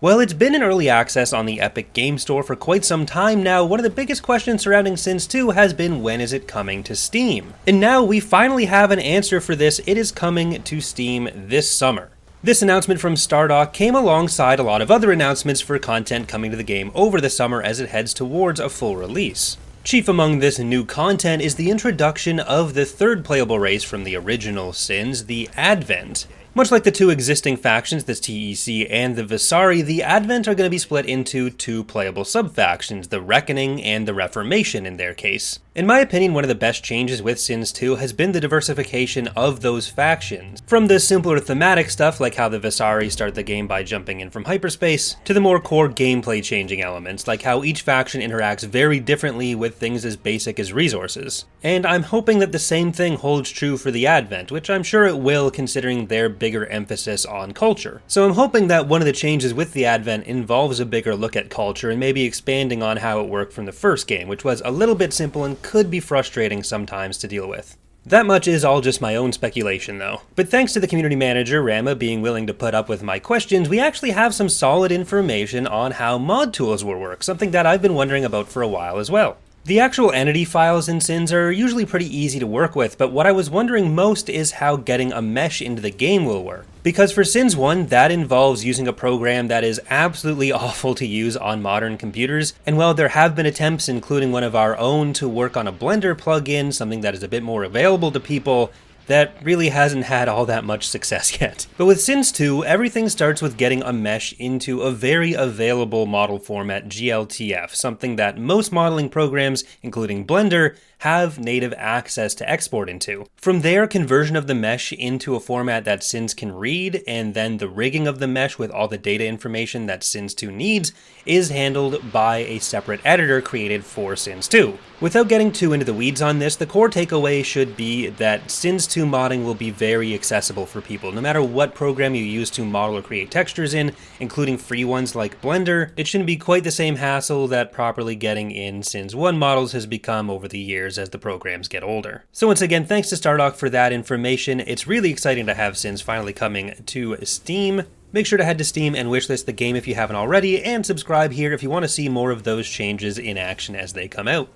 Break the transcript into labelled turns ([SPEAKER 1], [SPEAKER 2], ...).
[SPEAKER 1] Well, it's been in early access on the Epic Game Store for quite some time now. One of the biggest questions surrounding Sims 2 has been when is it coming to Steam? And now we finally have an answer for this. It is coming to Steam this summer. This announcement from Stardock came alongside a lot of other announcements for content coming to the game over the summer as it heads towards a full release. Chief among this new content is the introduction of the third playable race from the original Sins, the Advent. Much like the two existing factions, the TEC and the Visari, the Advent are going to be split into two playable sub-factions, the Reckoning and the Reformation in their case. In my opinion, one of the best changes with Sins 2 has been the diversification of those factions. From the simpler thematic stuff like how the Visari start the game by jumping in from hyperspace, to the more core gameplay changing elements like how each faction interacts very differently with things as basic as resources. And I'm hoping that the same thing holds true for the Advent, which I'm sure it will considering their bigger emphasis on culture. So I'm hoping that one of the changes with the Advent involves a bigger look at culture and maybe expanding on how it worked from the first game, which was a little bit simple and could be frustrating sometimes to deal with. That much is all just my own speculation though. But thanks to the community manager, Rama, being willing to put up with my questions, we actually have some solid information on how mod tools will work, something that I've been wondering about for a while as well. The actual entity files in Sins are usually pretty easy to work with, but what I was wondering most is how getting a mesh into the game will work. Because for Sins 1, that involves using a program that is absolutely awful to use on modern computers, and while there have been attempts, including one of our own, to work on a Blender plugin, something that is a bit more available to people, that really hasn't had all that much success yet. But with Sins 2, everything starts with getting a mesh into a very available model format, GLTF, something that most modeling programs, including Blender, have native access to export into. From there, conversion of the mesh into a format that Sins can read, and then the rigging of the mesh with all the data information that Sins 2 needs is handled by a separate editor created for Sins 2. Without getting too into the weeds on this, the core takeaway should be that Sins 2 modding will be very accessible for people. No matter what program you use to model or create textures in, including free ones like Blender, it shouldn't be quite the same hassle that properly getting in Sins 1 models has become over the years as the programs get older. So once again, thanks to Stardock for that information. It's really exciting to have Sins finally coming to Steam. Make sure to head to Steam and wishlist the game if you haven't already, and subscribe here if you want to see more of those changes in action as they come out.